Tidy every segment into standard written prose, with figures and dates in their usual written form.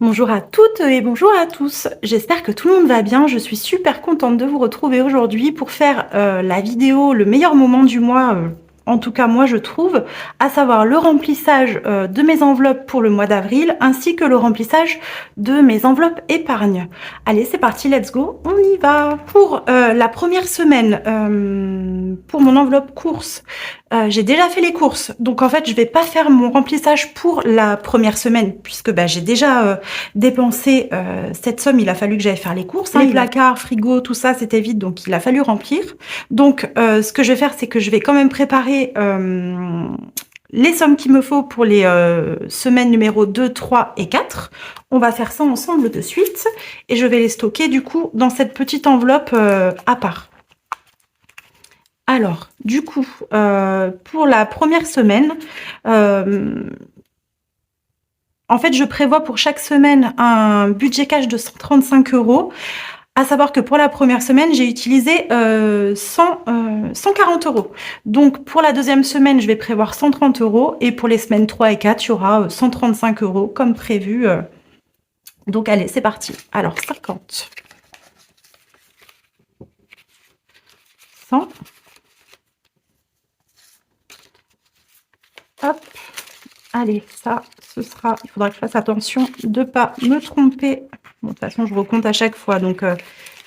Bonjour à toutes et bonjour à tous. J'espère que tout le monde va bien. Je suis super contente de vous retrouver aujourd'hui pour faire la vidéo le meilleur moment du mois, en tout cas moi je trouve, à savoir le remplissage de mes enveloppes pour le mois d'avril ainsi que le remplissage de mes enveloppes épargne. Allez, c'est parti, let's go, on y va. Pour la première semaine, pour mon enveloppe courses, j'ai déjà fait les courses, donc en fait je vais pas faire mon remplissage pour la première semaine puisque j'ai déjà dépensé cette somme. Il a fallu que j'aille faire les courses, les placards, frigo, tout ça c'était vide, donc il a fallu remplir. Donc ce que je vais faire, c'est que je vais quand même préparer les sommes qu'il me faut pour les semaines numéro 2, 3 et 4. On va faire ça ensemble de suite et je vais les stocker du coup dans cette petite enveloppe à part. Alors, du coup, pour la première semaine, en fait, je prévois pour chaque semaine un budget cash de 135 €. À savoir que pour la première semaine, j'ai utilisé 140 €. Donc, pour la deuxième semaine, je vais prévoir 130 € et pour les semaines 3 et 4, il y aura 135 € comme prévu. Donc, allez, c'est parti. Alors, 50, 100, hop, allez, ça, ce sera, il faudra que je fasse attention de ne pas me tromper. Bon, de toute façon, je recompte à chaque fois, donc il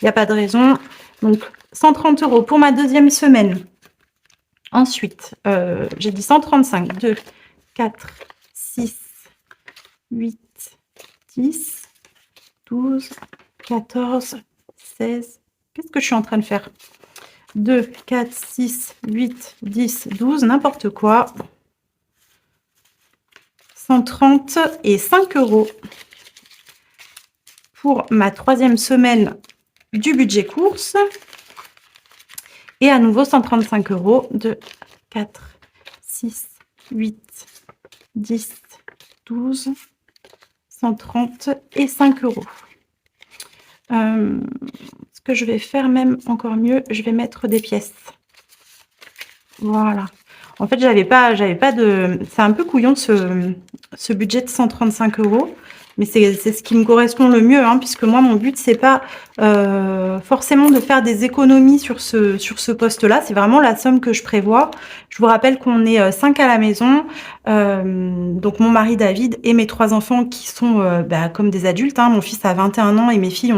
n'y a pas de raison. Donc, 130 € pour ma deuxième semaine. Ensuite, j'ai dit 135, 2, 4, 6, 8, 10, 12, 14, 16. Qu'est-ce que je suis en train de faire? 2, 4, 6, 8, 10, 12, n'importe quoi. 130 et 5 € pour ma troisième semaine du budget course. Et à nouveau 135 €. 2, 4, 6, 8, 10, 12, 130 et 5 €. Ce que je vais faire même encore mieux, je vais mettre des pièces. Voilà. En fait, j'avais pas de... C'est un peu couillon ce budget de 135 €, mais c'est ce qui me correspond le mieux, hein, puisque moi, mon but, c'est pas forcément de faire des économies sur ce poste-là. C'est vraiment la somme que je prévois. Je vous rappelle qu'on est 5 à la maison, donc mon mari David et mes 3 enfants qui sont comme des adultes, hein. Mon fils a 21 ans et mes filles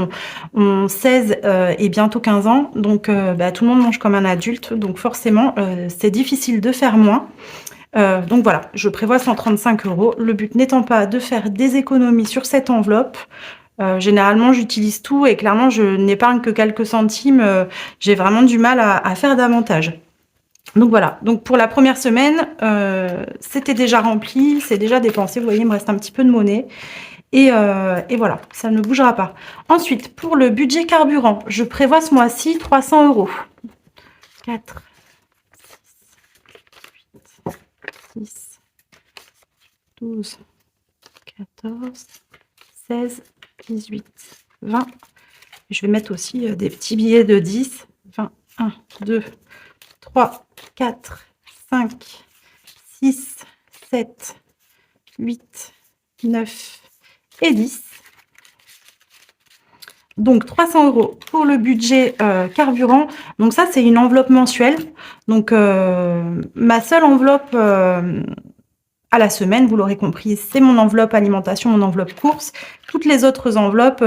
ont 16 et bientôt 15 ans. Donc tout le monde mange comme un adulte, donc forcément c'est difficile de faire moins. Donc voilà, je prévois 135 €. Le but n'étant pas de faire des économies sur cette enveloppe. Généralement, j'utilise tout et clairement, je n'épargne que quelques centimes. J'ai vraiment du mal à faire davantage. Donc voilà, donc pour la première semaine, c'était déjà rempli, c'est déjà dépensé. Vous voyez, il me reste un petit peu de monnaie. Et voilà, ça ne bougera pas. Ensuite, pour le budget carburant, je prévois ce mois-ci 300 €. 4, 6, 12, 14, 16, 18, 20. Je vais mettre aussi des petits billets de 10. 20, 1, 2, 3, 4, 5, 6, 7, 8, 9 et 10. Donc 300 € pour le budget carburant. Donc ça, c'est une enveloppe mensuelle. Donc ma seule enveloppe à la semaine, vous l'aurez compris, c'est mon enveloppe alimentation, mon enveloppe course. Toutes les autres enveloppes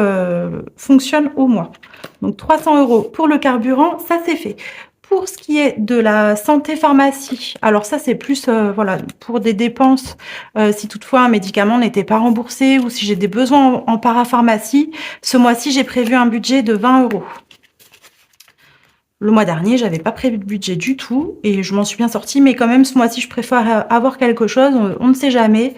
fonctionnent au mois. Donc 300 € pour le carburant, ça c'est fait. Pour ce qui est de la santé pharmacie, alors ça c'est plus voilà, pour des dépenses, si toutefois un médicament n'était pas remboursé ou si j'ai des besoins en parapharmacie. Ce mois-ci, j'ai prévu un budget de 20 €. Le mois dernier, j'avais pas prévu de budget du tout et je m'en suis bien sortie, mais quand même ce mois-ci, je préfère avoir quelque chose, on ne sait jamais.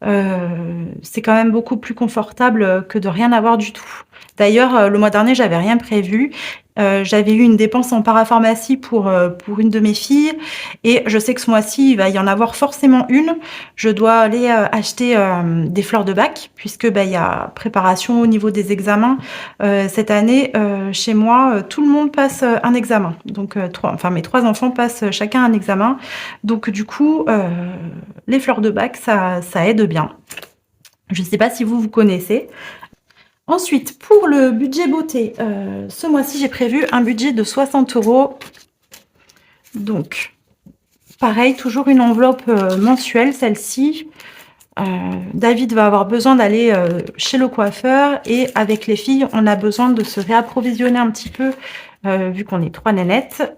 C'est quand même beaucoup plus confortable que de rien avoir du tout. D'ailleurs, le mois dernier, j'avais rien prévu. J'avais eu une dépense en parapharmacie pour une de mes filles et je sais que ce mois-ci, il va y en avoir forcément une. Je dois aller acheter des fleurs de bac puisque il y a préparation au niveau des examens. Cette année, chez moi, tout le monde passe un examen. Donc, mes 3 enfants passent chacun un examen. Donc, du coup, les fleurs de bac, ça aide bien. Je ne sais pas si vous connaissez. Ensuite, pour le budget beauté, ce mois-ci, j'ai prévu un budget de 60 €. Donc, pareil, toujours une enveloppe mensuelle, celle-ci. David va avoir besoin d'aller chez le coiffeur et avec les filles, on a besoin de se réapprovisionner un petit peu, vu qu'on est 3 nénettes,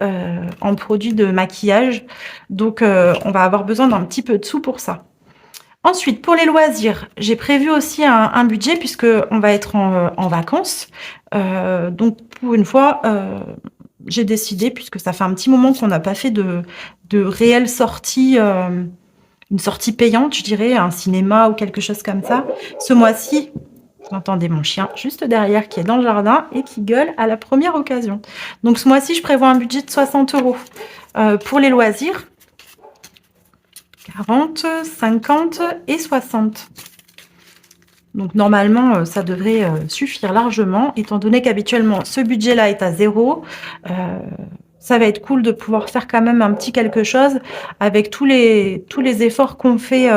en produits de maquillage. Donc, on va avoir besoin d'un petit peu de sous pour ça. Ensuite, pour les loisirs, j'ai prévu aussi un budget puisque on va être en vacances. Donc pour une fois, j'ai décidé, puisque ça fait un petit moment qu'on n'a pas fait de réelle sortie, une sortie payante, je dirais, un cinéma ou quelque chose comme ça. Ce mois-ci, vous entendez mon chien juste derrière qui est dans le jardin et qui gueule à la première occasion. Donc ce mois-ci, je prévois un budget de 60 €. Pour les loisirs, 40, 50 et 60. Donc normalement, ça devrait suffire largement, étant donné qu'habituellement ce budget-là est à 0. Ça va être cool de pouvoir faire quand même un petit quelque chose avec tous les efforts qu'on fait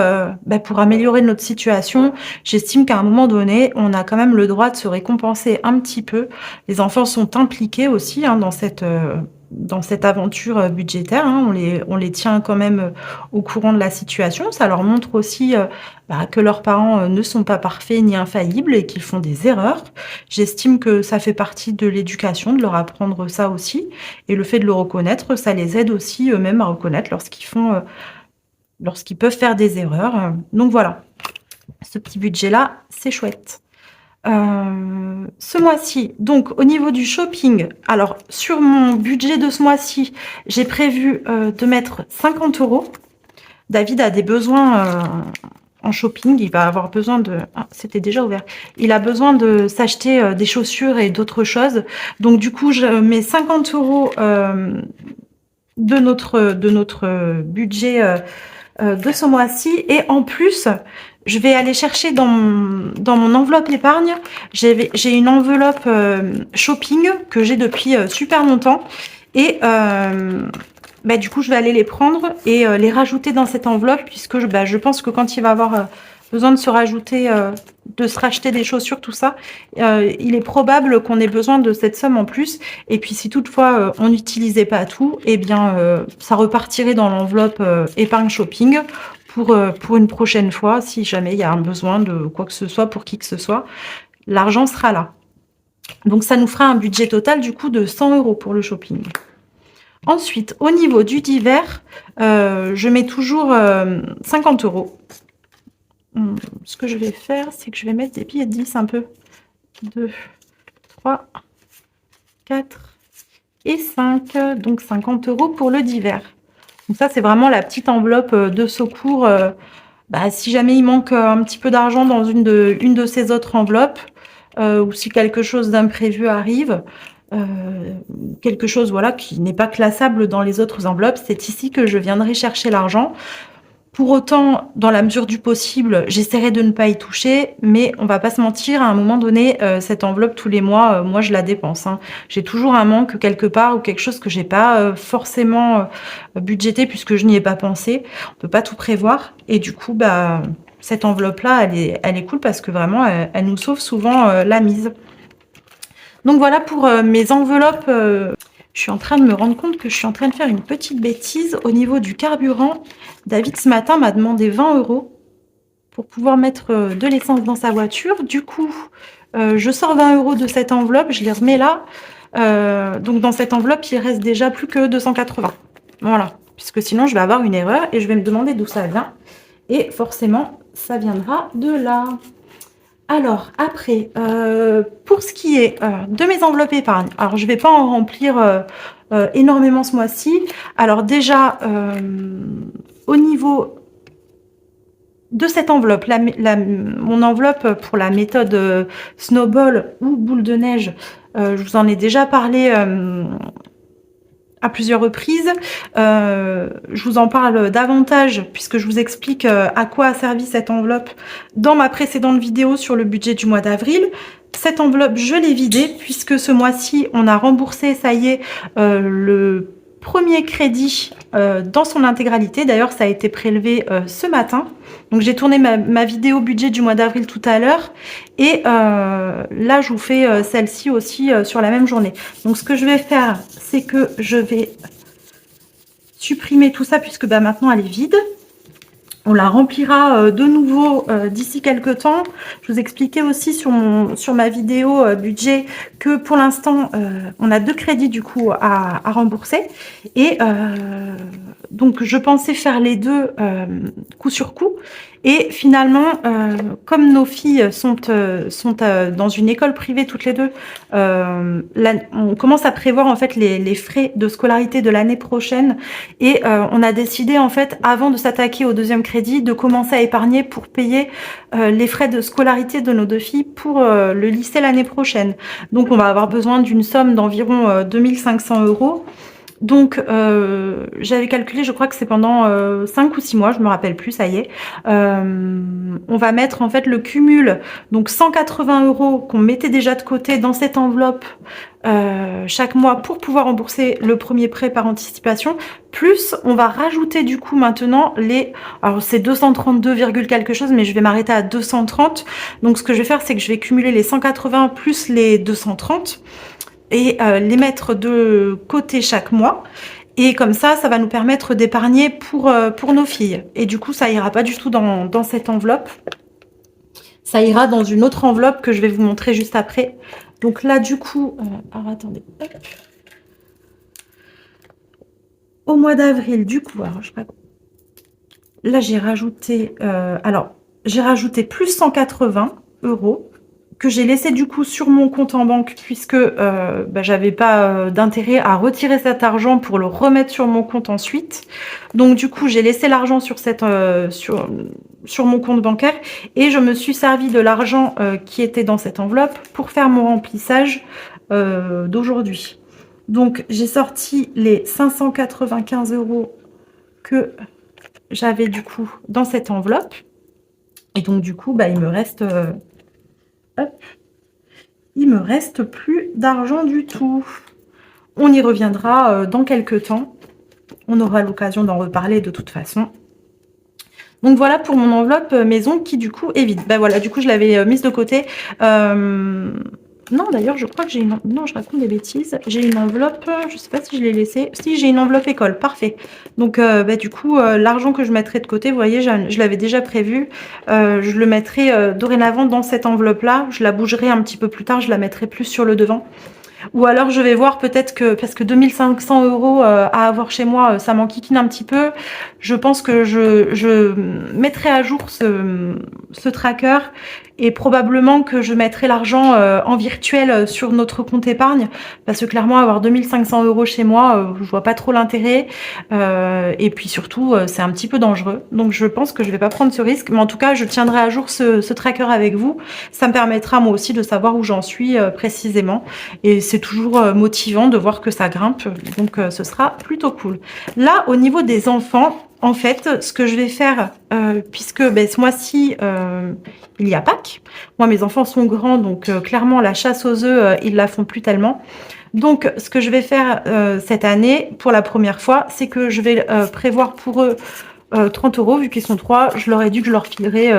pour améliorer notre situation. J'estime qu'à un moment donné, on a quand même le droit de se récompenser un petit peu. Les enfants sont impliqués aussi dans cette aventure budgétaire. On les tient quand même au courant de la situation. Ça leur montre aussi que leurs parents ne sont pas parfaits ni infaillibles et qu'ils font des erreurs. J'estime que ça fait partie de l'éducation, de leur apprendre ça aussi. Et le fait de le reconnaître, ça les aide aussi eux-mêmes à reconnaître lorsqu'ils peuvent faire des erreurs. Donc voilà, ce petit budget-là, c'est chouette. Ce mois-ci, donc au niveau du shopping, alors sur mon budget de ce mois-ci, j'ai prévu de mettre 50 €. David a des besoins en shopping, il va avoir besoin de... Ah, c'était déjà ouvert. Il a besoin de s'acheter des chaussures et d'autres choses. Donc du coup, je mets 50 € de notre budget de ce mois-ci. Et en plus, je vais aller chercher dans mon enveloppe épargne, j'ai une enveloppe shopping que j'ai depuis super longtemps. Et du coup, je vais aller les prendre et les rajouter dans cette enveloppe, puisque je pense que quand il va avoir besoin de se racheter des chaussures, tout ça, il est probable qu'on ait besoin de cette somme en plus. Et puis, si toutefois on n'utilisait pas tout, eh bien, ça repartirait dans l'enveloppe épargne shopping pour une prochaine fois, si jamais il y a un besoin de quoi que ce soit pour qui que ce soit. L'argent sera là. Donc, ça nous fera un budget total du coup de 100 € pour le shopping. Ensuite, au niveau du divers, je mets toujours 50 €. Ce que je vais faire, c'est que je vais mettre des billets de 10 un peu. 2, 3, 4 et 5. Donc 50 € pour le divers. Donc ça, c'est vraiment la petite enveloppe de secours. Si jamais il manque un petit peu d'argent dans une de ces autres enveloppes, ou si quelque chose d'imprévu arrive, quelque chose voilà qui n'est pas classable dans les autres enveloppes, c'est ici que je viendrai chercher l'argent. Pour autant, dans la mesure du possible, j'essaierai de ne pas y toucher, mais on va pas se mentir, à un moment donné, cette enveloppe tous les mois, moi je la dépense. J'ai toujours un manque quelque part ou quelque chose que j'ai pas forcément budgété puisque je n'y ai pas pensé. On peut pas tout prévoir et du coup, cette enveloppe-là, elle est cool parce que vraiment, elle nous sauve souvent la mise. Donc voilà pour mes enveloppes. Je suis en train de me rendre compte que je suis en train de faire une petite bêtise au niveau du carburant. David, ce matin, m'a demandé 20 € pour pouvoir mettre de l'essence dans sa voiture. Du coup, je sors 20 € de cette enveloppe, je les remets là. Donc, dans cette enveloppe, il reste déjà plus que 280. Voilà, puisque sinon, je vais avoir une erreur et je vais me demander d'où ça vient. Et forcément, ça viendra de là. Alors, après, pour ce qui est de mes enveloppes épargne, alors je ne vais pas en remplir énormément ce mois-ci. Alors déjà, au niveau de cette enveloppe, mon enveloppe pour la méthode Snowball ou boule de neige, je vous en ai déjà parlé à plusieurs reprises. Je vous en parle davantage puisque je vous explique à quoi a servi cette enveloppe dans ma précédente vidéo sur le budget du mois d'avril. Cette enveloppe, je l'ai vidée puisque ce mois-ci, on a remboursé, ça y est, le premier crédit dans son intégralité. D'ailleurs, ça a été prélevé ce matin. Donc, j'ai tourné ma vidéo budget du mois d'avril tout à l'heure. Et là, je vous fais celle-ci aussi sur la même journée. Donc, ce que je vais faire, c'est que je vais supprimer tout ça puisque bah, maintenant, elle est vide. On la remplira de nouveau d'ici quelques temps. Je vous expliquais aussi sur ma vidéo budget que pour l'instant, on a 2 crédits du coup à rembourser. Et donc, je pensais faire les deux coup sur coup. Et finalement, comme nos filles sont dans une école privée toutes les deux, on commence à prévoir en fait les frais de scolarité de l'année prochaine. Et on a décidé en fait, avant de s'attaquer au deuxième crédit, de commencer à épargner pour payer les frais de scolarité de nos 2 filles pour le lycée l'année prochaine. Donc on va avoir besoin d'une somme d'environ 2500 €. Donc, j'avais calculé, je crois que c'est pendant 5 ou 6 mois, je me rappelle plus, ça y est. On va mettre en fait le cumul, donc 180 € qu'on mettait déjà de côté dans cette enveloppe chaque mois pour pouvoir rembourser le premier prêt par anticipation. Plus, on va rajouter du coup maintenant alors c'est 232, quelque chose, mais je vais m'arrêter à 230. Donc, ce que je vais faire, c'est que je vais cumuler les 180 plus les 230. Et les mettre de côté chaque mois. Et comme ça va nous permettre d'épargner pour nos filles. Et du coup, ça ira pas du tout dans cette enveloppe. Ça ira dans une autre enveloppe que je vais vous montrer juste après. Donc là, du coup, alors attendez. Hop. Au mois d'avril, du coup, alors, je sais pas. Là, j'ai rajouté, j'ai rajouté plus 180 € que j'ai laissé du coup sur mon compte en banque puisque j'avais pas d'intérêt à retirer cet argent pour le remettre sur mon compte ensuite. Donc du coup, j'ai laissé l'argent sur sur mon compte bancaire et je me suis servi de l'argent qui était dans cette enveloppe pour faire mon remplissage d'aujourd'hui. Donc j'ai sorti les 595 € que j'avais du coup dans cette enveloppe. Et donc du coup, il me reste il me reste plus d'argent du tout. On y reviendra dans quelques temps. On aura l'occasion d'en reparler de toute façon. Donc voilà pour mon enveloppe maison qui du coup est vide. Voilà, du coup je l'avais mise de côté. Non, d'ailleurs, je crois que j'ai une... Non, je raconte des bêtises. J'ai une enveloppe, je sais pas si je l'ai laissée. Si, j'ai une enveloppe école, parfait. Donc, du coup, l'argent que je mettrai de côté, vous voyez, je l'avais déjà prévu. Je le mettrai dorénavant dans cette enveloppe-là. Je la bougerai un petit peu plus tard, je la mettrai plus sur le devant. Ou alors, je vais voir peut-être que, parce que 2500 € à avoir chez moi, ça m'enquiquine un petit peu. Je pense que je mettrai à jour ce tracker et probablement que je mettrai l'argent en virtuel sur notre compte épargne parce que clairement, avoir 2500 € chez moi, je vois pas trop l'intérêt. Et puis surtout, c'est un petit peu dangereux. Donc, je pense que je vais pas prendre ce risque. Mais en tout cas, je tiendrai à jour ce tracker avec vous. Ça me permettra moi aussi de savoir où j'en suis précisément. Et c'est toujours motivant de voir que ça grimpe, donc ce sera plutôt cool. Là, au niveau des enfants, en fait, ce que je vais faire, puisque ce mois-ci, il y a Pâques. Moi, mes enfants sont grands, donc clairement, la chasse aux œufs, ils la font plus tellement. Donc, ce que je vais faire cette année, pour la première fois, c'est que je vais prévoir pour eux 30 €, vu qu'ils sont 3, je leur ai dit que je leur filerai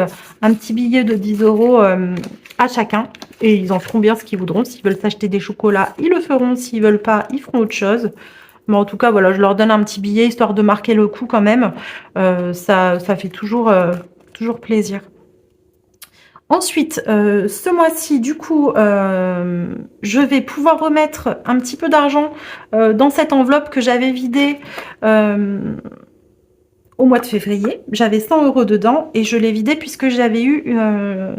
un petit billet de 10 € à chacun. Et ils en feront bien ce qu'ils voudront. S'ils veulent s'acheter des chocolats, ils le feront. S'ils veulent pas, ils feront autre chose. Mais en tout cas, voilà, je leur donne un petit billet, histoire de marquer le coup quand même. Ça fait toujours plaisir. Ensuite, ce mois-ci, du coup, je vais pouvoir remettre un petit peu d'argent dans cette enveloppe que j'avais vidée au mois de février. J'avais 100 € dedans et je l'ai vidé puisque j'avais eu,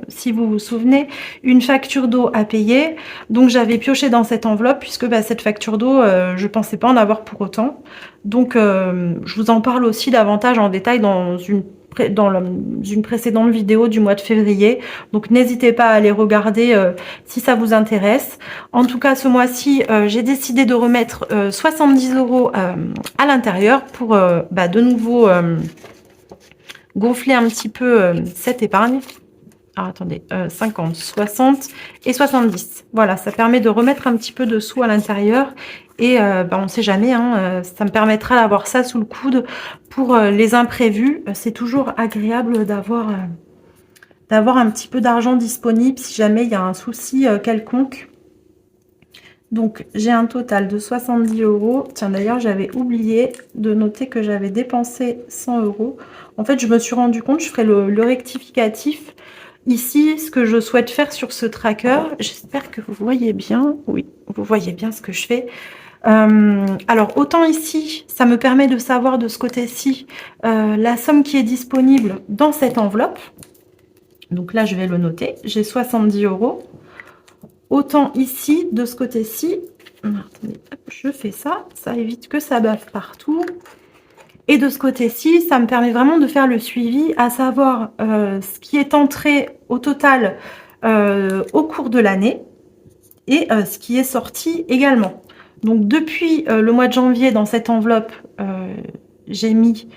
si vous vous souvenez, une facture d'eau à payer. Donc j'avais pioché dans cette enveloppe puisque cette facture d'eau, je pensais pas en avoir pour autant. Donc je vous en parle aussi davantage en détail dans une précédente vidéo du mois de février. Donc n'hésitez pas à aller regarder si ça vous intéresse. En tout cas, ce mois-ci, j'ai décidé de remettre 70 € à l'intérieur pour de nouveau gonfler un petit peu cette épargne. Alors, attendez, 50, 60 et 70. Voilà, ça permet de remettre un petit peu de sous à l'intérieur. Et on ne sait jamais, hein, ça me permettra d'avoir ça sous le coude pour les imprévus. C'est toujours agréable d'avoir un petit peu d'argent disponible si jamais il y a un souci quelconque. Donc, j'ai un total de 70 euros. Tiens, d'ailleurs, j'avais oublié de noter que j'avais dépensé 100 euros. En fait, je me suis rendu compte, je ferai le rectificatif. Ici, ce que je souhaite faire sur ce tracker, j'espère que vous voyez bien. Oui, vous voyez bien ce que je fais. Alors, autant ici, ça me permet de savoir de ce côté-ci la somme qui est disponible dans cette enveloppe. Donc là, je vais le noter. J'ai 70 euros. Autant ici, de ce côté-ci, je fais ça, ça évite que ça baffe partout. Et de ce côté-ci, ça me permet vraiment de faire le suivi, à savoir ce qui est entré au total au cours de l'année et ce qui est sorti également. Donc depuis le mois de janvier, dans cette enveloppe, j'ai mis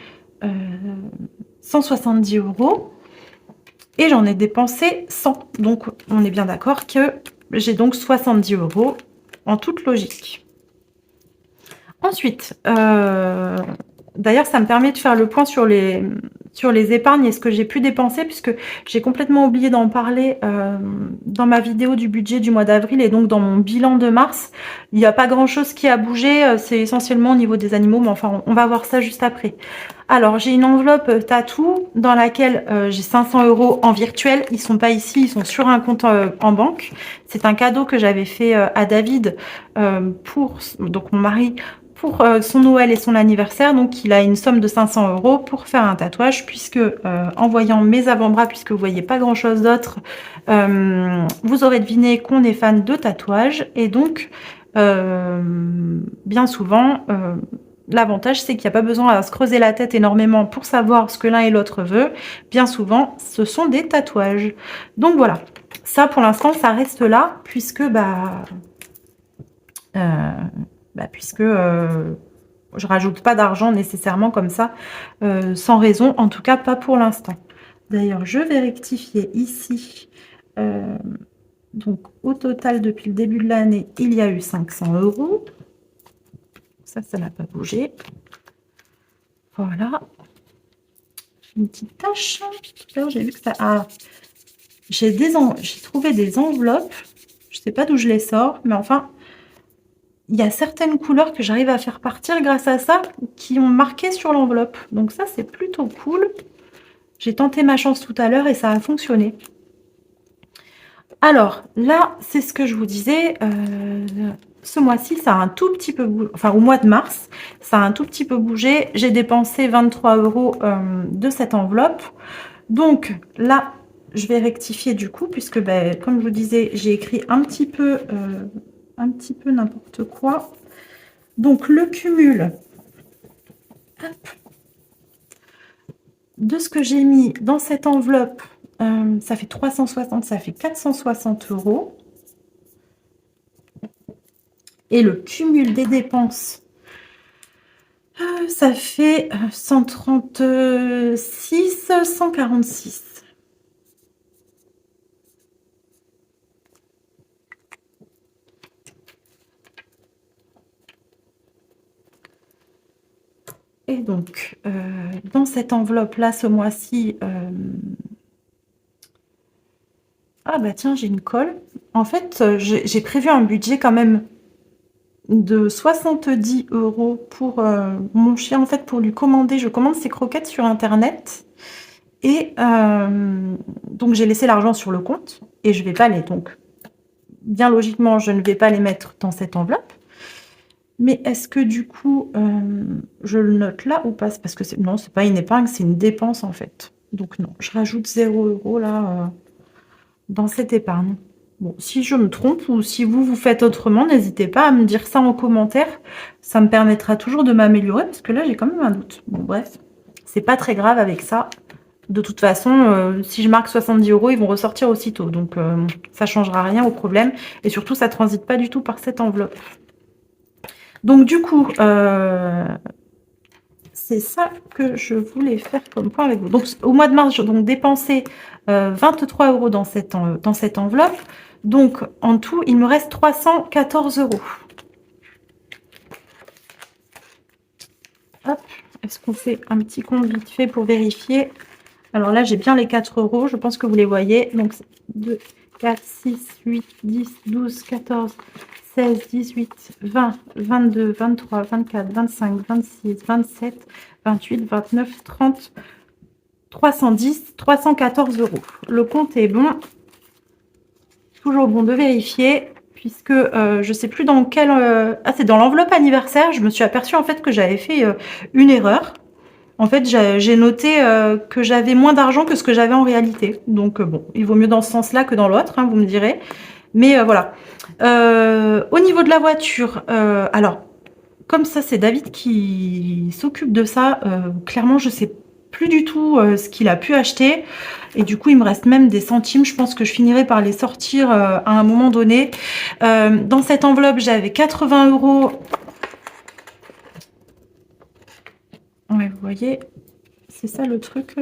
170 euros et j'en ai dépensé 100. Donc on est bien d'accord que j'ai donc 70 euros en toute logique. Ensuite, d'ailleurs, ça me permet de faire le point sur les épargnes et ce que j'ai pu dépenser, puisque j'ai complètement oublié d'en parler dans ma vidéo du budget du mois d'avril et donc dans mon bilan de mars. Il n'y a pas grand-chose qui a bougé, c'est essentiellement au niveau des animaux, mais enfin, on va voir ça juste après. Alors, j'ai une enveloppe tatou dans laquelle j'ai 500 euros en virtuel. Ils sont pas ici, ils sont sur un compte en banque. C'est un cadeau que j'avais fait à David pour donc mon mari pour son Noël et son anniversaire. Donc, il a une somme de 500 euros pour faire un tatouage, puisque en voyant mes avant-bras, puisque vous voyez pas grand-chose d'autre, vous aurez deviné qu'on est fan de tatouage. Et donc, bien souvent... l'avantage, c'est qu'il n'y a pas besoin à se creuser la tête énormément pour savoir ce que l'un et l'autre veut. Bien souvent, ce sont des tatouages. Donc voilà, ça pour l'instant, ça reste là, puisque puisque je rajoute pas d'argent nécessairement comme ça, sans raison, en tout cas pas pour l'instant. D'ailleurs, je vais rectifier ici. Donc au total, depuis le début de l'année, il y a eu 500 euros. Ça n'a pas bougé. Voilà. Une petite tache. J'ai vu que ça... Ah, j'ai trouvé des enveloppes. Je ne sais pas d'où je les sors, mais enfin, il y a certaines couleurs que j'arrive à faire partir grâce à ça, qui ont marqué sur l'enveloppe. Donc ça, c'est plutôt cool. J'ai tenté ma chance tout à l'heure et ça a fonctionné. Alors, là, c'est ce que je vous disais... ce mois-ci, ça a un tout petit peu bougé, enfin au mois de mars, ça a un tout petit peu bougé. J'ai dépensé 23 euros de cette enveloppe. Donc là, je vais rectifier du coup, puisque comme je vous disais, j'ai écrit un petit peu n'importe quoi. Donc le cumul de ce que j'ai mis dans cette enveloppe, ça fait 360, ça fait 460 euros. Et le cumul des dépenses, ça fait 136, 146. Et donc, dans cette enveloppe-là, ce mois-ci... Ah bah tiens, j'ai une colle. En fait, j'ai prévu un budget quand même de 70 euros pour mon chien, en fait, pour lui commander. Je commande ses croquettes sur Internet. Et donc, j'ai laissé l'argent sur le compte. Et je vais pas les... Donc, bien logiquement, je ne vais pas les mettre dans cette enveloppe. Mais est-ce que du coup, je le note là ou pas? Parce que non, c'est pas une épargne, c'est une dépense en fait. Donc non, je rajoute 0 euros là dans cette épargne. Bon, si je me trompe ou si vous faites autrement, n'hésitez pas à me dire ça en commentaire. Ça me permettra toujours de m'améliorer parce que là, j'ai quand même un doute. Bon, bref, c'est pas très grave avec ça. De toute façon, si je marque 70 euros, ils vont ressortir aussitôt. Donc, ça changera rien au problème. Et surtout, ça transite pas du tout par cette enveloppe. Donc, du coup, c'est ça que je voulais faire comme point avec vous. Donc, au mois de mars, j'ai donc dépensé 23 € dans cette enveloppe. Donc, en tout, il me reste 314 €. Hop, est-ce qu'on fait un petit compte vite fait pour vérifier? Alors là, j'ai bien les 4 €. Je pense que vous les voyez. Donc, 2, 4, 6, 8, 10, 12, 14, 16, 18, 20, 22, 23, 24, 25, 26, 27, 28, 29, 30, 310, 314 €. Le compte est bon. Toujours bon de vérifier, puisque je sais plus dans quelle... Ah, c'est dans l'enveloppe anniversaire. Je me suis aperçue en fait que j'avais fait une erreur. En fait, j'ai noté que j'avais moins d'argent que ce que j'avais en réalité. Donc, bon, il vaut mieux dans ce sens-là que dans l'autre, hein, vous me direz. Mais voilà. Au niveau de la voiture, alors, comme ça, c'est David qui s'occupe de ça. Clairement, je sais plus du tout ce qu'il a pu acheter. Et du coup, il me reste même des centimes. Je pense que je finirai par les sortir à un moment donné. Dans cette enveloppe, j'avais 80 €. Ouais, vous voyez, c'est ça le truc.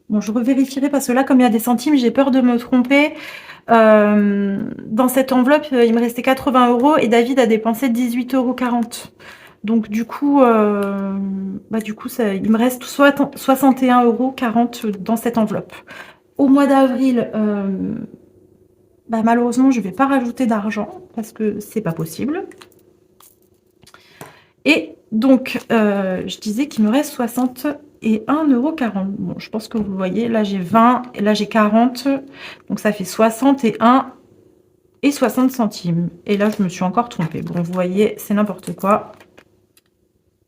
Bon, je revérifierai parce que là, comme il y a des centimes, j'ai peur de me tromper. Dans cette enveloppe, il me restait 80 € et David a dépensé 18,40 €. Donc du coup, ça, il me reste 61,40 € dans cette enveloppe. Au mois d'avril, malheureusement, je ne vais pas rajouter d'argent parce que c'est pas possible. Et donc, je disais qu'il me reste 61,40 €. Bon, je pense que vous voyez, là j'ai 20 et là j'ai 40. Donc ça fait 61 et 60 centimes. Et là, je me suis encore trompée. Bon, vous voyez, c'est n'importe quoi.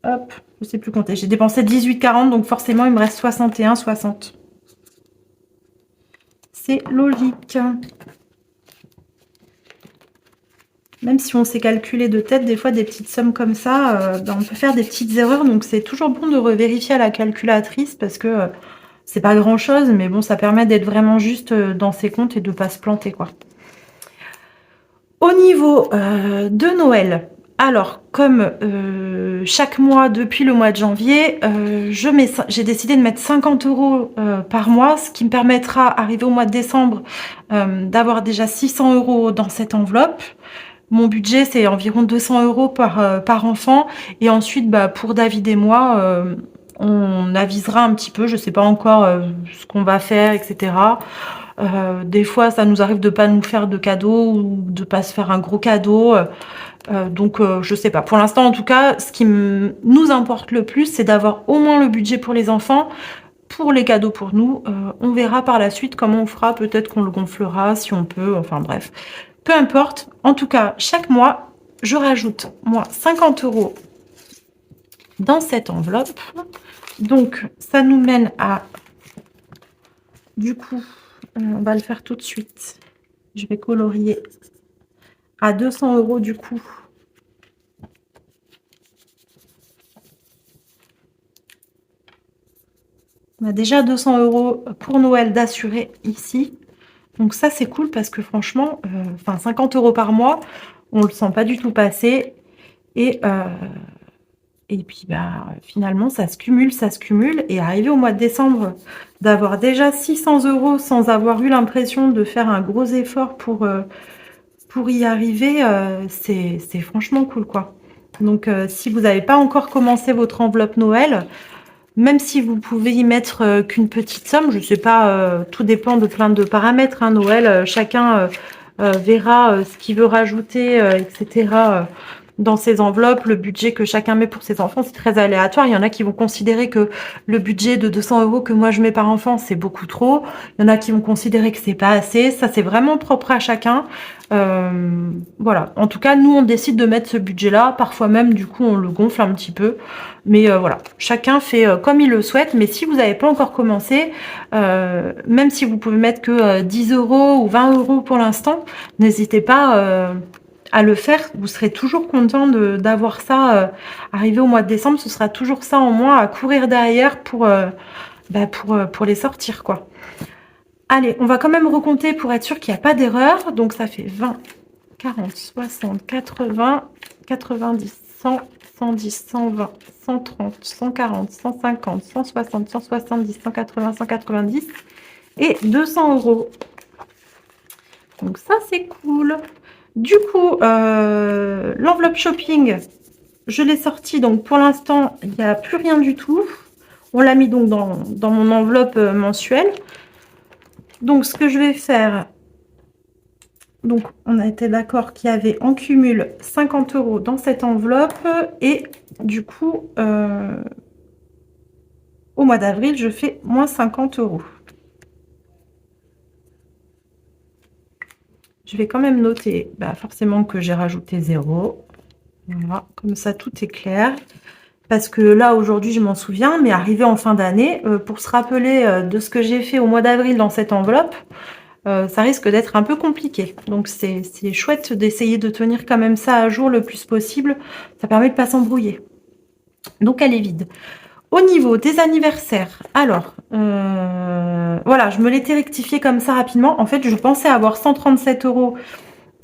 Hop, je ne sais plus compter. J'ai dépensé 18,40, donc forcément, il me reste 61,60. C'est logique. Même si on sait calculer de tête, des fois, des petites sommes comme ça, on peut faire des petites erreurs. Donc, c'est toujours bon de revérifier à la calculatrice parce que c'est pas grand-chose. Mais bon, ça permet d'être vraiment juste dans ses comptes et de ne pas se planter, quoi. Au niveau de Noël, alors comme chaque mois depuis le mois de janvier, j'ai décidé de mettre 50 € par mois, ce qui me permettra, arrivé au mois de décembre, d'avoir déjà 600 € dans cette enveloppe. Mon budget, c'est environ 200 € par enfant. Et ensuite, pour David et moi, on avisera un petit peu. Je ne sais pas encore ce qu'on va faire, etc. Des fois, ça nous arrive de pas nous faire de cadeaux ou de pas se faire un gros cadeau. Donc, je sais pas. Pour l'instant, en tout cas, ce qui nous importe le plus, c'est d'avoir au moins le budget pour les enfants. Pour les cadeaux pour nous, on verra par la suite comment on fera. Peut-être qu'on le gonflera si on peut. Enfin bref, peu importe. En tout cas, chaque mois, je rajoute moi 50 € dans cette enveloppe. Donc, ça nous mène à... Du coup, on va le faire tout de suite. Je vais colorier à 200 € du coup. On a déjà 200 € pour Noël d'assurer ici. Donc ça, c'est cool parce que franchement, 50 € par mois, on le sent pas du tout passer. Et puis, finalement, ça se cumule, ça se cumule. Et arrivé au mois de décembre, d'avoir déjà 600 € sans avoir eu l'impression de faire un gros effort pour y arriver, c'est franchement cool, quoi. Donc, si vous n'avez pas encore commencé votre enveloppe Noël, même si vous pouvez y mettre qu'une petite somme, je sais pas, tout dépend de plein de paramètres, hein, Noël, chacun verra ce qu'il veut rajouter, etc. Dans ses enveloppes, le budget que chacun met pour ses enfants, c'est très aléatoire. Il y en a qui vont considérer que le budget de 200 € que moi je mets par enfant, c'est beaucoup trop. Il y en a qui vont considérer que c'est pas assez. Ça, c'est vraiment propre à chacun. Voilà. En tout cas, nous, on décide de mettre ce budget-là. Parfois même, du coup, on le gonfle un petit peu. Mais voilà, chacun fait comme il le souhaite. Mais si vous n'avez pas encore commencé, même si vous pouvez mettre que 10 € ou 20 € pour l'instant, n'hésitez pas à le faire. Vous serez toujours content d'avoir ça arrivé au mois de décembre. Ce sera toujours ça en moins à courir derrière pour les sortir, quoi. Allez, on va quand même recompter pour être sûr qu'il n'y a pas d'erreur. Donc ça fait 20, 40, 60, 80, 90, 100, 110, 120, 130, 140, 150, 160, 170, 180, 190 et 200 €. Donc ça, c'est cool. Du coup, l'enveloppe shopping, je l'ai sortie. Donc pour l'instant, il n'y a plus rien du tout. On l'a mis donc dans mon enveloppe mensuelle. Donc ce que je vais faire, donc on a été d'accord qu'il y avait en cumul 50 € dans cette enveloppe. Et du coup, au mois d'avril, je fais moins 50 €. Je vais quand même noter forcément que j'ai rajouté 0. Voilà, comme ça tout est clair. Parce que là, aujourd'hui, je m'en souviens, mais arrivé en fin d'année, pour se rappeler de ce que j'ai fait au mois d'avril dans cette enveloppe, ça risque d'être un peu compliqué. Donc, c'est chouette d'essayer de tenir quand même ça à jour le plus possible. Ça permet de ne pas s'embrouiller. Donc, elle est vide. Au niveau des anniversaires, alors, voilà, je me l'étais rectifié comme ça rapidement. En fait, je pensais avoir 137 €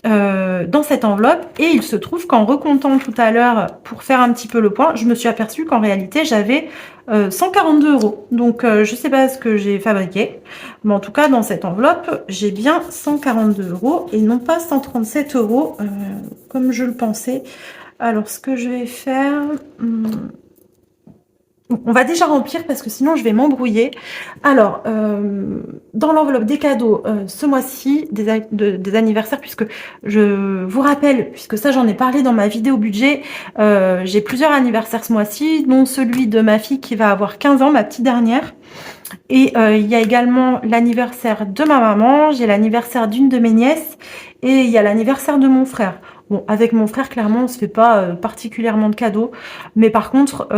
dans cette enveloppe et il se trouve qu'en recomptant tout à l'heure pour faire un petit peu le point, je me suis aperçue qu'en réalité j'avais 142 €. Donc je sais pas ce que j'ai fabriqué, mais en tout cas dans cette enveloppe j'ai bien 142 € et non pas 137 € comme je le pensais. Alors ce que je vais faire, on va déjà remplir parce que sinon je vais m'embrouiller. Alors, dans l'enveloppe des cadeaux, ce mois-ci, des anniversaires, puisque je vous rappelle, puisque ça j'en ai parlé dans ma vidéo budget, j'ai plusieurs anniversaires ce mois-ci, dont celui de ma fille qui va avoir 15 ans, ma petite dernière. Et il y a également l'anniversaire de ma maman, j'ai l'anniversaire d'une de mes nièces et il y a l'anniversaire de mon frère. Bon, avec mon frère, clairement, on ne se fait pas particulièrement de cadeaux. Mais par contre,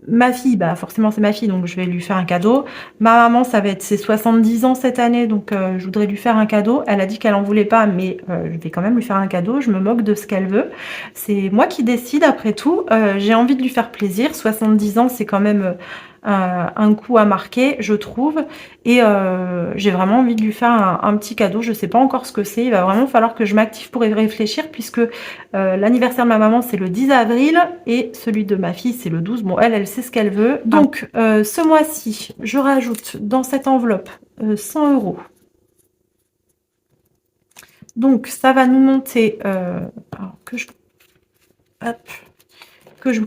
ma fille, forcément, c'est ma fille, donc je vais lui faire un cadeau. Ma maman, ça va être ses 70 ans cette année, donc je voudrais lui faire un cadeau. Elle a dit qu'elle en voulait pas, mais je vais quand même lui faire un cadeau. Je me moque de ce qu'elle veut. C'est moi qui décide, après tout. J'ai envie de lui faire plaisir. 70 ans, c'est quand même un coup à marquer, je trouve. Et j'ai vraiment envie de lui faire un petit cadeau. Je sais pas encore ce que c'est. Il va vraiment falloir que je m'active pour y réfléchir, puisque l'anniversaire de ma maman c'est le 10 avril et celui de ma fille c'est le 12. Bon, elle sait ce qu'elle veut. Donc ce mois-ci, je rajoute dans cette enveloppe 100 €. Donc ça va nous monter alors que je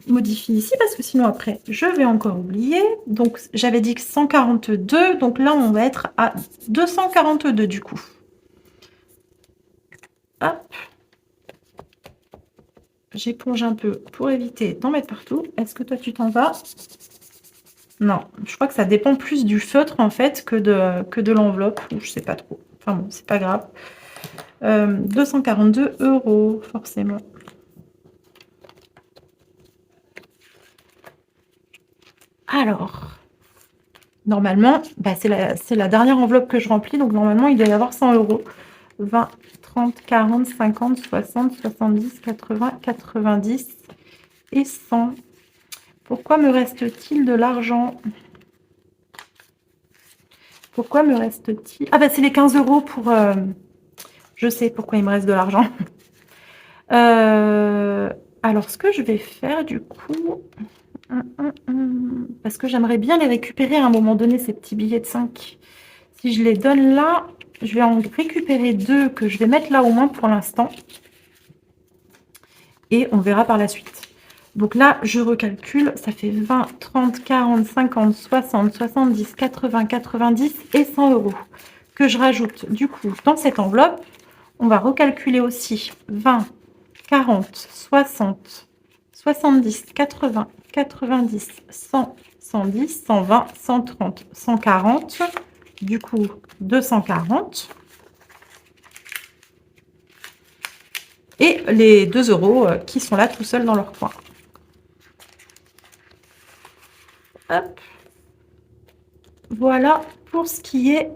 modifie ici parce que sinon après je vais encore oublier. Donc j'avais dit que 142, donc là on va être à 242 du coup. Hop, j'éponge un peu pour éviter d'en mettre partout. Est-ce que toi tu t'en vas? Non, je crois que ça dépend plus du feutre en fait que de l'enveloppe, ou je sais pas trop. Enfin bon, c'est pas grave. 242 € forcément. Alors, normalement, c'est la dernière enveloppe que je remplis, donc normalement, il doit y avoir 100 €. 20, 30, 40, 50, 60, 70, 80, 90 et 100. Pourquoi me reste-t-il de l'argent? Pourquoi me reste-t-il... Ah c'est les 15 € pour... Je sais pourquoi il me reste de l'argent. Alors, ce que je vais faire, du coup... Parce que j'aimerais bien les récupérer à un moment donné, ces petits billets de 5. Si je les donne là, je vais en récupérer 2 que je vais mettre là au moins pour l'instant. Et on verra par la suite. Donc là, je recalcule, ça fait 20, 30, 40, 50, 60, 70, 80, 90 et 100 € que je rajoute du coup dans cette enveloppe. On va recalculer aussi 20, 40, 60, 70, 80, 90, 100, 110, 120, 130, 140. Du coup, 240. Et les 2 € qui sont là tout seuls dans leur coin. Hop. Voilà pour ce qui est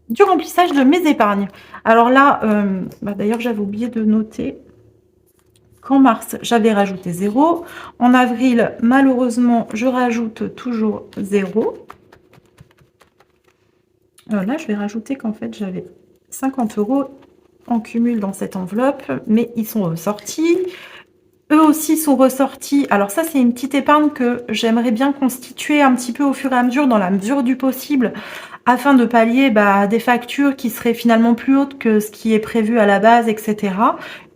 du remplissage de mes épargnes. Alors là, d'ailleurs, j'avais oublié de noter qu'en mars, j'avais rajouté 0. En avril, malheureusement, je rajoute toujours 0. Là, je vais rajouter qu'en fait, j'avais 50 € en cumul dans cette enveloppe, mais ils sont ressortis. Eux aussi sont ressortis. Alors ça, c'est une petite épargne que j'aimerais bien constituer un petit peu au fur et à mesure, dans la mesure du possible, afin de pallier des factures qui seraient finalement plus hautes que ce qui est prévu à la base, etc.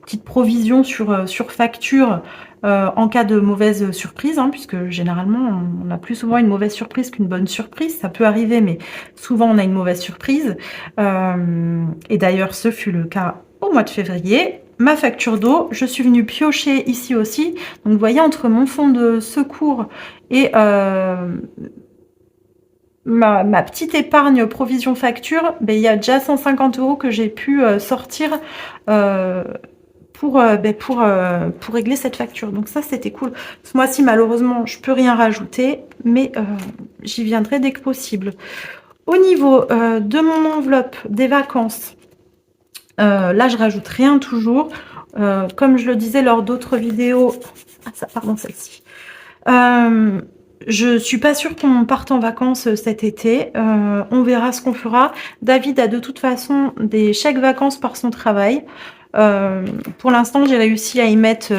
Petite provision sur facture en cas de mauvaise surprise, hein, puisque généralement, on a plus souvent une mauvaise surprise qu'une bonne surprise. Ça peut arriver, mais souvent, on a une mauvaise surprise. Et d'ailleurs, ce fut le cas au mois de février. Ma facture d'eau, je suis venue piocher ici aussi. Donc, vous voyez, entre mon fonds de secours et ma petite épargne provision facture, il y a déjà 150 € que j'ai pu sortir pour régler cette facture. Donc ça, c'était cool. Ce mois-ci, malheureusement, je peux rien rajouter, mais j'y viendrai dès que possible. Au niveau de mon enveloppe des vacances, là, je rajoute rien toujours. Comme je le disais lors d'autres vidéos, pardon, celle-ci. Je suis pas sûre qu'on parte en vacances cet été. On verra ce qu'on fera. David a de toute façon des chèques vacances par son travail. Pour l'instant, j'ai réussi à y mettre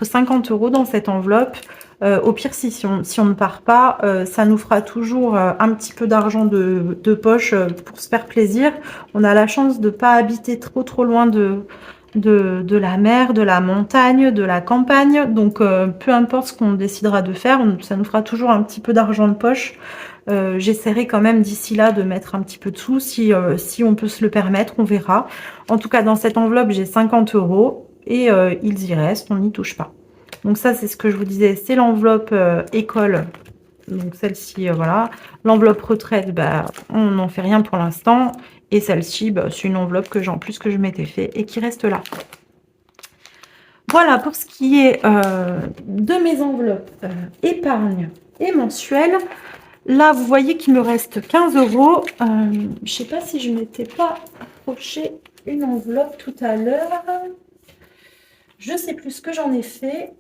50 € dans cette enveloppe. Au pire, si on ne part pas, ça nous fera toujours un petit peu d'argent de poche pour se faire plaisir. On a la chance de ne pas habiter trop loin de la mer, de la montagne, de la campagne. Donc, peu importe ce qu'on décidera de faire, ça nous fera toujours un petit peu d'argent de poche. J'essaierai quand même d'ici là de mettre un petit peu de sous si on peut se le permettre, on verra. En tout cas, dans cette enveloppe, j'ai 50 € et ils y restent, on n'y touche pas. Donc ça, c'est ce que je vous disais, c'est l'enveloppe école. Donc celle-ci, voilà. L'enveloppe retraite, on n'en fait rien pour l'instant. Et celle-ci, c'est une enveloppe que j'ai en plus que je m'étais fait et qui reste là. Voilà pour ce qui est de mes enveloppes épargne et mensuelle. Là, vous voyez qu'il me reste 15 €. Je ne sais pas si je m'étais pas approché une enveloppe tout à l'heure. Je ne sais plus ce que j'en ai fait.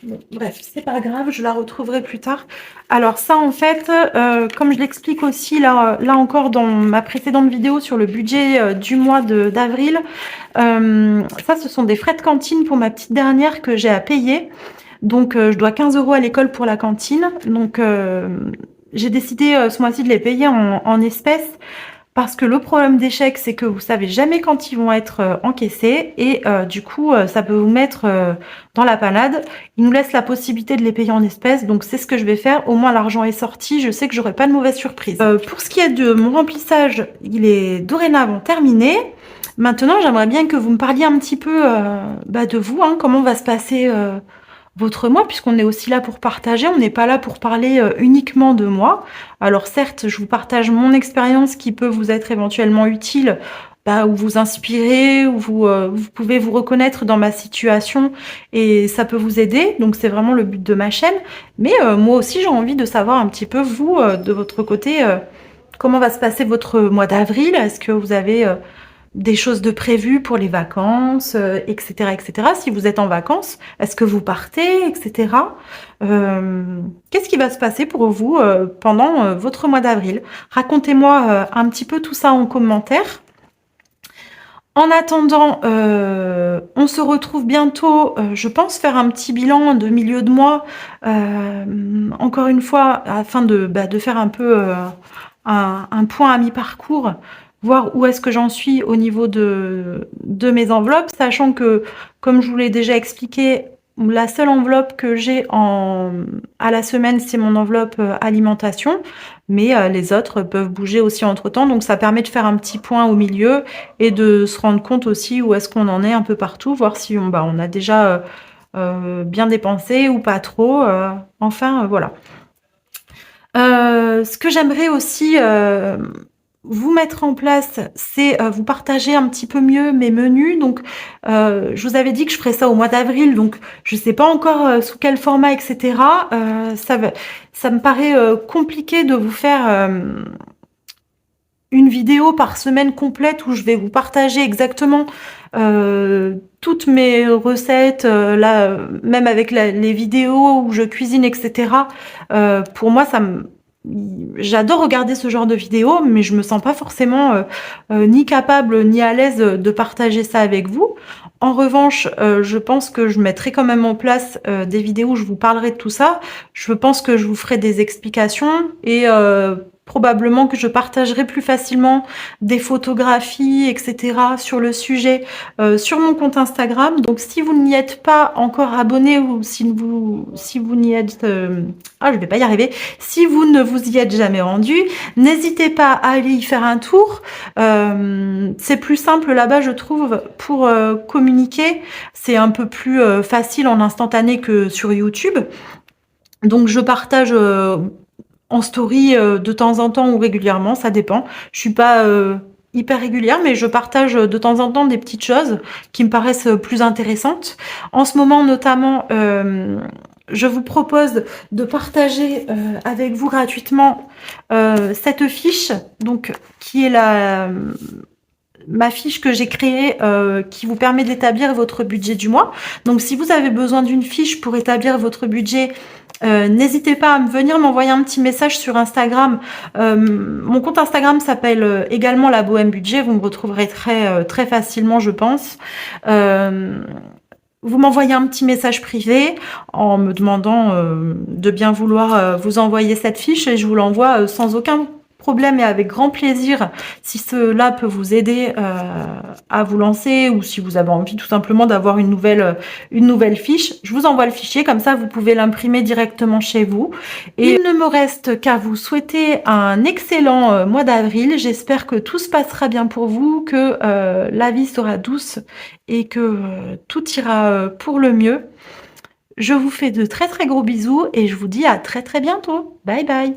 Bon, bref, c'est pas grave, je la retrouverai plus tard. Alors ça, en fait, comme je l'explique aussi là encore dans ma précédente vidéo sur le budget du mois d'avril, ça, ce sont des frais de cantine pour ma petite dernière que j'ai à payer. Donc, je dois 15 € à l'école pour la cantine. Donc, j'ai décidé ce mois-ci de les payer en espèces. Parce que le problème des chèques, c'est que vous savez jamais quand ils vont être encaissés et du coup, ça peut vous mettre dans la panade. Ils nous laissent la possibilité de les payer en espèces, donc c'est ce que je vais faire. Au moins, l'argent est sorti, je sais que j'aurai pas de mauvaise surprise. Pour ce qui est de mon remplissage, il est dorénavant terminé. Maintenant, j'aimerais bien que vous me parliez un petit peu de vous, hein, comment va se passer votre mois, puisqu'on est aussi là pour partager, on n'est pas là pour parler uniquement de moi. Alors certes, je vous partage mon expérience qui peut vous être éventuellement utile, ou vous inspirer, ou vous pouvez vous reconnaître dans ma situation et ça peut vous aider. Donc c'est vraiment le but de ma chaîne. Mais moi aussi, j'ai envie de savoir un petit peu, vous, de votre côté, comment va se passer votre mois d'avril. Est-ce que vous avez des choses de prévues pour les vacances, etc., etc. Si vous êtes en vacances, est-ce que vous partez, etc. Qu'est-ce qui va se passer pour vous pendant votre mois d'avril? Racontez-moi un petit peu tout ça en commentaire. En attendant, on se retrouve bientôt, je pense faire un petit bilan de milieu de mois, encore une fois, afin de faire un peu un point à mi-parcours, voir où est-ce que j'en suis au niveau de mes enveloppes, sachant que, comme je vous l'ai déjà expliqué, la seule enveloppe que j'ai à la semaine, c'est mon enveloppe alimentation, mais les autres peuvent bouger aussi entre-temps, donc ça permet de faire un petit point au milieu et de se rendre compte aussi où est-ce qu'on en est un peu partout, voir si on a déjà bien dépensé ou pas trop, enfin voilà. Ce que j'aimerais aussi vous mettre en place, c'est vous partager un petit peu mieux mes menus. Donc, je vous avais dit que je ferais ça au mois d'avril, donc je sais pas encore sous quel format, etc. Ça me paraît compliqué de vous faire une vidéo par semaine complète où je vais vous partager exactement toutes mes recettes, là, même avec les vidéos où je cuisine, etc. Pour moi, j'adore regarder ce genre de vidéos, mais je me sens pas forcément, ni capable, ni à l'aise, de partager ça avec vous. En revanche, je pense que je mettrai quand même en place, des vidéos où je vous parlerai de tout ça. Je pense que je vous ferai des explications et probablement que je partagerai plus facilement des photographies et cetera sur le sujet, sur mon compte Instagram. Donc si vous n'y êtes pas encore abonné ou si vous n'y êtes, je vais pas y arriver. Si vous ne vous y êtes jamais rendu, n'hésitez pas à aller y faire un tour. C'est plus simple là-bas, je trouve, pour communiquer. C'est un peu plus facile en instantané que sur YouTube. Donc je partage en story de temps en temps ou régulièrement, ça dépend. Je suis pas hyper régulière, mais je partage de temps en temps des petites choses qui me paraissent plus intéressantes. En ce moment, notamment, je vous propose de partager avec vous gratuitement cette fiche, donc qui est ma fiche que j'ai créée qui vous permet d'établir votre budget du mois. Donc si vous avez besoin d'une fiche pour établir votre budget, n'hésitez pas à venir m'envoyer un petit message sur Instagram. Mon compte Instagram s'appelle également La Bohème Budget. Vous me retrouverez très facilement, je pense. Vous m'envoyez un petit message privé en me demandant de bien vouloir vous envoyer cette fiche et je vous l'envoie sans aucun problème et avec grand plaisir si cela peut vous aider à vous lancer ou si vous avez envie tout simplement d'avoir une nouvelle fiche. Je vous envoie le fichier, comme ça vous pouvez l'imprimer directement chez vous. Et il ne me reste qu'à vous souhaiter un excellent mois d'avril. J'espère que tout se passera bien pour vous, que la vie sera douce et que tout ira pour le mieux. Je vous fais de très très gros bisous et je vous dis à très très bientôt. Bye bye.